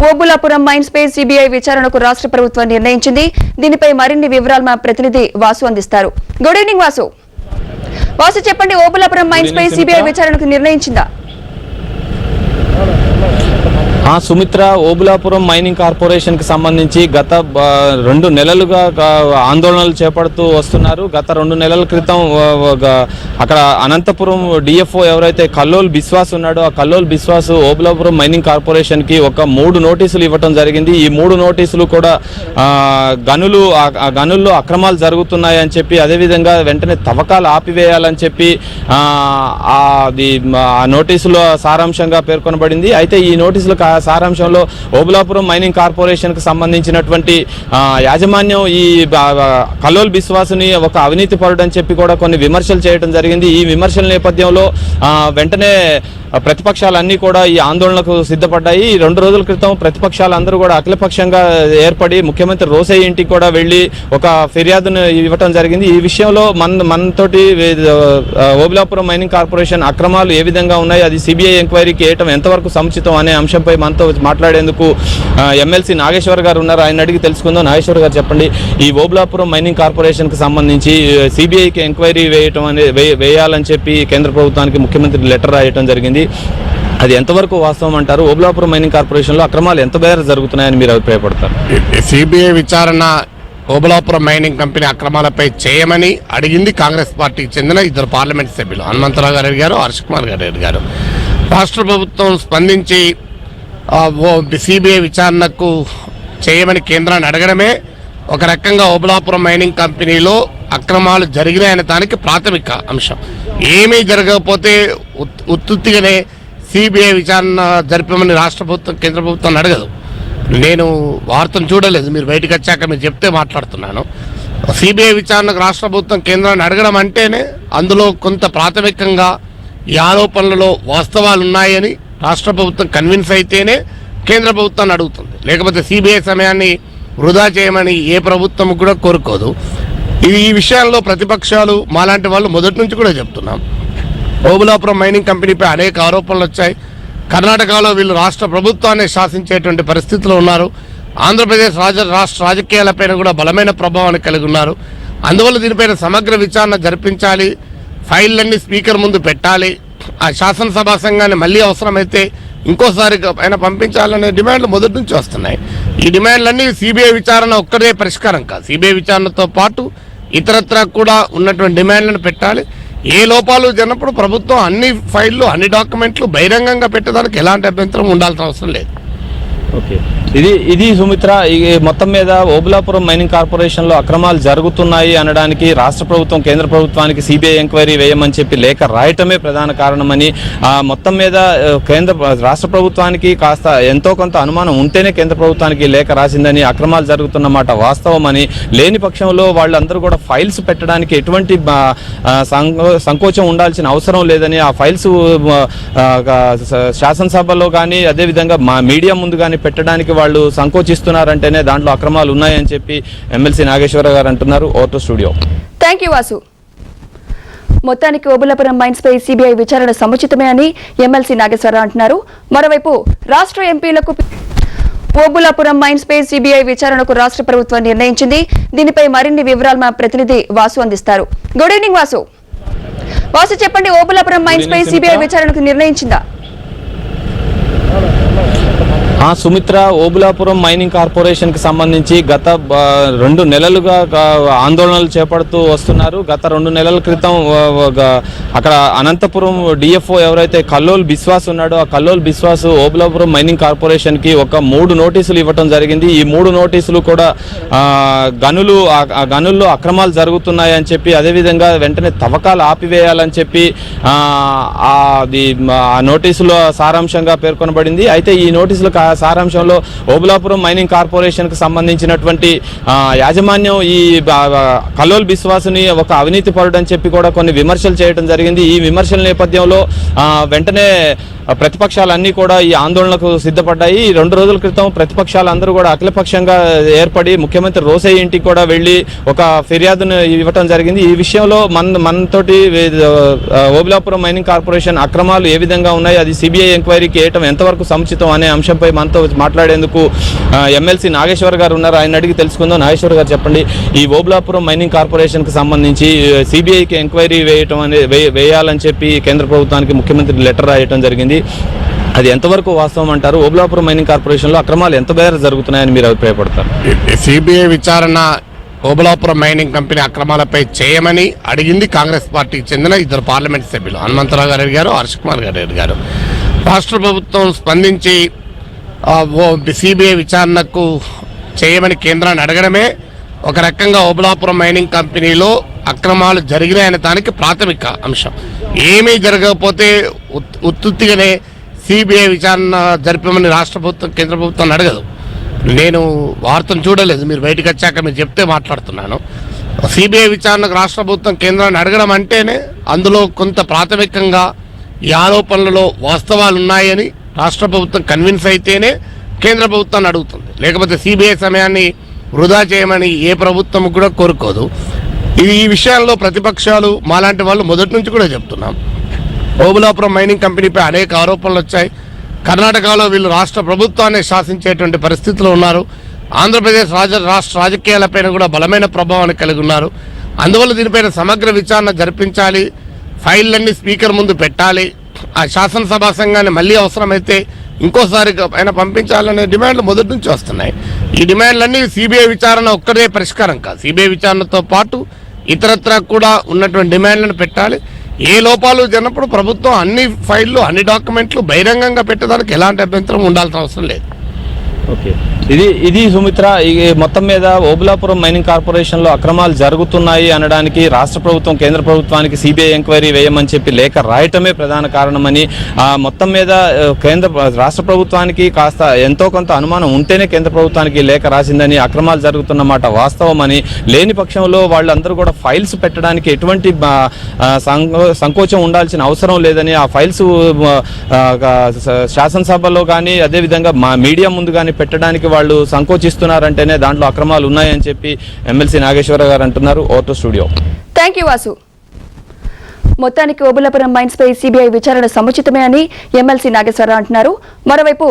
Obulapuram mines పై CBI విచారణకు రాష్ట్ర ప్రభుత్వం నిర్ణయించింది. దీనిపై మరిన్ని వివరాలు మా ప్రతినిధి వాసు అందిస్తారు. Good evening Vasu. చెప్పండి, ఓబులాపురం మైన్స్ పై సిబిఐ విచారణకు నిర్ణయించిందా? సుమిత్ర, ఓబులాపురం మైనింగ్ కార్పొరేషన్ కి సంబంధించి గత 2 నెలలుగా ఆందోళనలు చేపడుతూ వస్తున్నారు. గత 2 నెలల క్రితం అక్కడ అనంతపురం డిఎఫ్ఓ ఎవరైతే కల్లోల్ బిశ్వాస్ ఉన్నాడో ఆ కల్లోల్ బిశ్వాస్ ఓబులాపురం మైనింగ్ కార్పొరేషన్ కి ఒక 3 నోటీసులు ఇవ్వటం జరిగింది. ఈ 3 నోటీసులు కూడా గనుల్లో అక్రమాలు జరుగుతున్నాయని చెప్పి, అదేవిధంగా వెంటనే తవ్వకాలు ఆపివేయాలని చెప్పి ఆ నోటీసులో సారాంశంగా పేర్కొనబడింది. అయితే ఈ నోటీసుల సారాంశంలో ఓబులాపురం మైనింగ్ కార్పొరేషన్ కు సంబంధించినటువంటి యాజమాన్యం ఈ కల్లోల్ బిశ్వాస్ని ఒక అవినీతి పరుడు అని చెప్పి కూడా కొన్ని విమర్శలు చేయడం జరిగింది. ఈ విమర్శల నేపథ్యంలో వెంటనే ప్రతిపక్షాలన్నీ కూడా ఈ ఆందోళనకు సిద్ధపడ్డాయి. 2 రోజుల క్రితం ప్రతిపక్షాలందరూ కూడా అఖిలపక్షంగా ఏర్పడి ముఖ్యమంత్రి రోసయ్య ఇంటికి కూడా వెళ్లి ఒక ఫిర్యాదును ఇవ్వటం జరిగింది. ఈ విషయంలో మనతోటి ఓబులాపురం మైనింగ్ కార్పొరేషన్ అక్రమాలు ఏ విధంగా ఉన్నాయి, అది సిబిఐ ఎంక్వైరీకి వేయటం ఎంతవరకు సముచితం అనే అంశంపై మనతో మాట్లాడేందుకు ఎమ్మెల్సీ నాగేశ్వర్ గారు ఉన్నారు. ఆయన అడిగి తెలుసుకుందాం. నాగేశ్వర్ గారు, చెప్పండి, ఈ ఓబులాపురం మైనింగ్ కార్పొరేషన్ కి సంబంధించి సిబిఐకి ఎంక్వైరీ వేయాలని చెప్పి కేంద్ర ప్రభుత్వానికి ముఖ్యమంత్రి లెటర్ రాయటం జరిగింది. అది ఎంతవరకు వాస్తవం అంటారు? ఓబులాపురం మైనింగ్ కార్పొరేషన్ లో అక్రమాలు ఎంత మేర జరుగుతున్నాయని మీరు అభిప్రాయపడతారు? సిబిఐ విచారణ ఓబులాపురం మైనింగ్ కంపెనీ అక్రమాలపై చేయమని అడిగింది కాంగ్రెస్ పార్టీకి చెందిన 2 పార్లమెంట్ సభ్యులు, హనుమంతరావు గారు అడిగారు, హర్ష్ కుమార్ గారు అడిగారు. రాష్ట్ర ప్రభుత్వం స్పందించి సిబిఐ విచారణకు చేయమని కేంద్రాన్ని అడగడమే ఒక రకంగా ఓబులాపురం మైనింగ్ కంపెనీలో అక్రమాలు జరిగినాయనే దానికి ప్రాథమిక అంశం. ఏమీ జరగకపోతే ఉత్తుత్తిగానే సిబిఐ విచారణ జరిపమని రాష్ట్ర ప్రభుత్వం కేంద్ర ప్రభుత్వాన్ని అడగదు. నేను వార్తను చూడలేదు, మీరు బయటకు వచ్చాక మీరు చెప్తే మాట్లాడుతున్నాను. సిబిఐ విచారణకు రాష్ట్ర ప్రభుత్వం కేంద్రాన్ని అడగడం అంటేనే అందులో కొంత ప్రాథమికంగా ఈ ఆరోపణలలో వాస్తవాలు ఉన్నాయని రాష్ట్ర ప్రభుత్వం కన్విన్స్ అయితేనే కేంద్ర ప్రభుత్వాన్ని అడుగుతుంది. లేకపోతే సిబిఐ సమయాన్ని వృధా చేయమని ఏ ప్రభుత్వం కూడా కోరుకోదు. ఈ విషయాల్లో ప్రతిపక్షాలు మాలాంటి వాళ్ళు మొదటి నుంచి కూడా చెప్తున్నాం. ఓబులాపురం మైనింగ్ కంపెనీపై అనేక ఆరోపణలు వచ్చాయి. కర్ణాటకలో వీళ్ళు రాష్ట్ర ప్రభుత్వాన్ని శాసించేటువంటి పరిస్థితిలో ఉన్నారు. ఆంధ్రప్రదేశ్ రాష్ట్ర రాజకీయాలపైన కూడా బలమైన ప్రభావాన్ని కలిగి ఉన్నారు. అందువల్ల దీనిపైన సమగ్ర విచారణ జరిపించాలి, ఫైళ్ళన్నీ స్పీకర్ ముందు పెట్టాలి, ఆ శాసనసభా సంఘాన్ని మళ్ళీ అవసరమైతే ఇంకోసారి ఆయన పంపించాలనే డిమాండ్లు మొదటి నుంచి వస్తున్నాయి. ఈ డిమాండ్లన్నీ సిబిఐ విచారణ ఒక్కడే పరిష్కారం కాదు. సిబిఐ విచారణతో పాటు ఇతరత్రా కూడా ఉన్నటువంటి డిమాండ్లను పెట్టాలి. ఏ లోపాలు జరిగినప్పుడు ప్రభుత్వం అన్ని ఫైళ్లు అన్ని డాక్యుమెంట్లు బహిరంగంగా పెట్టడానికి ఎలాంటి అభ్యంతరం ఉండాల్సిన అవసరం లేదు. ఓకే, ఇది సుమిత్ర, మొత్తం మీద ఓబులాపురం మైనింగ్ కార్పొరేషన్ లో అక్రమాలు జరుగుతున్నాయి అనడానికి రాష్ట్ర ప్రభుత్వం కేంద్ర ప్రభుత్వానికి సిబిఐ ఎంక్వైరీ వేయమని చెప్పి లేఖ రాయటమే ప్రధాన కారణమని, మొత్తం మీద రాష్ట్ర ప్రభుత్వానికి కాస్త ఎంతో కొంత అనుమానం ఉంటేనే కేంద్ర ప్రభుత్వానికి లేఖ రాసిందని, అక్రమాలు జరుగుతున్నమాట వాస్తవమని, లేని పక్షంలో వాళ్ళందరూ కూడా ఫైల్స్ పెట్టడానికి ఎటువంటి సంకోచం ఉండాల్సిన అవసరం లేదని, ఆ ఫైల్స్ శాసనసభలో కానీ అదేవిధంగా మీడియా ముందు కానీ పెట్టడానికి వాళ్ళు సంకోచిస్తున్నారంటేనే దాంట్లో అక్రమాలు ఉన్నాయని చెప్పి ఎమ్మెల్సీ నాగేశ్వర గారు అంటున్నారు. ఓటో స్టూడియో. Thank you Vasu. మొత్తానికి ఓబులాపురం మైన్స్ పై సిబిఐ విచారణ సముచితమే అని ఎమ్మెల్సీ నాగేశ్వరరావు అంటున్నారు. మరోవైపు రాష్ట్ర ఎంపీలకు ఓబులాపురం మైన్స్ పై సిబిఐ విచారణకు రాష్ట్ర ప్రభుత్వం నిర్ణయించింది. దీనిపై మరిన్ని వివరాలు మా ప్రతినిధి వాసు అందిస్తారు. Good evening Vasu. చెప్పండి, ఓబులాపురం మైన్స్ పై సిబిఐ విచారణకు నిర్ణయించిందా? సుమిత్ర, ఓబులాపురం మైనింగ్ కార్పొరేషన్ కి సంబంధించి గత 2 నెలలుగా ఆందోళనలు చేపడుతూ వస్తున్నారు. గత 2 నెలల క్రితం అక్కడ అనంతపురం డిఎఫ్ఓ ఎవరైతే కల్లోల్ బిశ్వాస్ ఉన్నాడో ఆ కల్లోల్ బిశ్వాస్ ఓబులాపురం మైనింగ్ కార్పొరేషన్ కి ఒక 3 నోటీసులు ఇవ్వటం జరిగింది. ఈ 3 నోటీసులు కూడా గనుల్లో అక్రమాలు జరుగుతున్నాయని చెప్పి, అదేవిధంగా వెంటనే తవ్వకాలు ఆపివేయాలని చెప్పి ఆ నోటీసులో సారాంశంగా పేర్కొనబడింది. అయితే ఈ నోటీసుల సారాంశంలో ఓబులాపురం మైనింగ్ కార్పొరేషన్ కు సంబంధించినటువంటి యాజమాన్యం ఈ కల్లోల్ బిశ్వాస్ని ఒక అవినీతి పరుడు అని చెప్పి కూడా కొన్ని విమర్శలు చేయడం జరిగింది. ఈ విమర్శల నేపథ్యంలో వెంటనే ప్రతిపక్షాలన్నీ కూడా ఈ ఆందోళనకు సిద్ధపడ్డాయి. 2 రోజుల క్రితం ప్రతిపక్షాలందరూ కూడా అఖిలపక్షంగా ఏర్పడి ముఖ్యమంత్రి రోసయ్య ఇంటికి కూడా వెళ్లి ఒక ఫిర్యాదును ఇవ్వటం జరిగింది. ఈ విషయంలో మనతోటి ఓబులాపురం మైనింగ్ కార్పొరేషన్ అక్రమాలు ఏ విధంగా ఉన్నాయి, అది సిబిఐ ఎంక్వైరీకి వేయటం ఎంతవరకు సముచితం అనే అంశంపై మనతో మాట్లాడేందుకు ఎమ్మెల్సీ నాగేశ్వర్ గారు ఉన్నారు. ఆయన అడిగి తెలుసుకుందాం. నాగేశ్వర్ గారు, చెప్పండి, ఈ ఓబులాపురం మైనింగ్ కార్పొరేషన్కి సంబంధించి సిబిఐకి ఎంక్వైరీ వేయాలని చెప్పి కేంద్ర ప్రభుత్వానికి ముఖ్యమంత్రి లెటర్ రాయటం జరిగింది. అది ఎంతవరకు వాస్తవం అంటారు? ఓబులాపురం మైనింగ్ కార్పొరేషన్లో అక్రమాలు ఎంత మేర జరుగుతున్నాయని మీరు అభిప్రాయపడతారు? సిబిఐ విచారణ ఓబులాపురం మైనింగ్ కంపెనీ అక్రమాలపై చేయమని అడిగింది కాంగ్రెస్ పార్టీకి చెందిన ఇద్దరు పార్లమెంట్ సభ్యులు, హనుమంతరావు గారు అడిగారు, హర్ష్ కుమార్ గారు అడిగారు. రాష్ట్ర ప్రభుత్వం స్పందించి సిబిఐ విచారణకు చేయమని కేంద్రాన్ని అడగడమే ఒక రకంగా ఓబులాపురం మైనింగ్ కంపెనీలో అక్రమాలు జరిగినాయనే దానికి ప్రాథమిక అంశం. ఏమీ జరగకపోతే ఉత్తుత్తిగానే సిబిఐ విచారణ జరిపమని రాష్ట్ర ప్రభుత్వం కేంద్ర ప్రభుత్వాన్ని అడగదు. నేను వార్తను చూడలేదు, మీరు బయటకు వచ్చాక మీరు చెప్తే మాట్లాడుతున్నాను. సిబిఐ విచారణకు రాష్ట్ర ప్రభుత్వం కేంద్రాన్ని అడగడం అంటేనే అందులో కొంత ప్రాథమికంగా ఈ ఆరోపణలలో వాస్తవాలు ఉన్నాయని రాష్ట్ర ప్రభుత్వం కన్విన్స్ అయితేనే కేంద్ర ప్రభుత్వాన్ని అడుగుతుంది. లేకపోతే సిబిఐ సమయాన్ని వృధా చేయమని ఏ ప్రభుత్వం కూడా కోరుకోదు. ఈ విషయాల్లో ప్రతిపక్షాలు మాలాంటి వాళ్ళు మొదటి నుంచి కూడా చెప్తున్నాం. ఓబులాపురం మైనింగ్ కంపెనీపై అనేక ఆరోపణలు వచ్చాయి. కర్ణాటకలో వీళ్ళు రాష్ట్ర ప్రభుత్వాన్ని శాసించేటువంటి పరిస్థితులు ఉన్నారు. ఆంధ్రప్రదేశ్ రాష్ట్ర రాజకీయాలపైన కూడా బలమైన ప్రభావాన్ని కలిగి ఉన్నారు. అందువల్ల దీనిపైన సమగ్ర విచారణ జరిపించాలి, ఫైళ్ళన్నీ స్పీకర్ ముందు పెట్టాలి, ఆ శాసనసభ సంఘాన్ని మళ్ళీ అవసరమైతే ఇంకోసారి పైన పంపించాలనే డిమాండ్లు మొదటి నుంచి వస్తున్నాయి. ఈ డిమాండ్లన్నీ సిబిఐ విచారణ ఒక్కటే పరిష్కారం కాదు. సిబిఐ విచారణతో పాటు ఇతరత్రా కూడా ఉన్నటువంటి డిమాండ్లను పెట్టాలి. ఏ లోపాలు జరిగినప్పుడు ప్రభుత్వం అన్ని ఫైళ్ళు అన్ని డాక్యుమెంట్లు బహిరంగంగా పెట్టడానికి ఎలాంటి అభ్యంతరం ఉండాల్సిన అవసరం లేదు. ఓకే, ఇది సుమిత్ర, ఈ మొత్తం మీద ఓబులాపురం మైనింగ్ కార్పొరేషన్లో అక్రమాలు జరుగుతున్నాయి అనడానికి రాష్ట్ర ప్రభుత్వం కేంద్ర ప్రభుత్వానికి సిబిఐ ఎంక్వైరీ వేయమని చెప్పి లేఖ రాయటమే ప్రధాన కారణమని, మొత్తం మీద రాష్ట్ర ప్రభుత్వానికి కాస్త ఎంతో కొంత అనుమానం ఉంటేనే కేంద్ర ప్రభుత్వానికి లేఖ రాసిందని, అక్రమాలు జరుగుతున్నమాట వాస్తవమని, లేని పక్షంలో వాళ్ళందరూ కూడా ఫైల్స్ పెట్టడానికి ఎటువంటి సంకోచం ఉండాల్సిన అవసరం లేదని, ఆ ఫైల్స్ శాసనసభలో కానీ అదేవిధంగా మీడియా ముందు కానీ పెట్టడానికి వాళ్ళు సంకోచిస్తున్నారంటేనే దాంట్లో అక్రమాలు ఉన్నాయని చెప్పి ఎమ్మెల్సీ నాగేశ్వరరావు గారు అంటున్నారు. ఓటో స్టూడియో. Thank you Vasu. మొత్తానికి ఓబులాపురం మైన్స్ పై సిబిఐ విచారణ సముచితమే అని ఎమ్మెల్సీ నాగేశ్వరరావు అంటున్నారు. మరోవైపు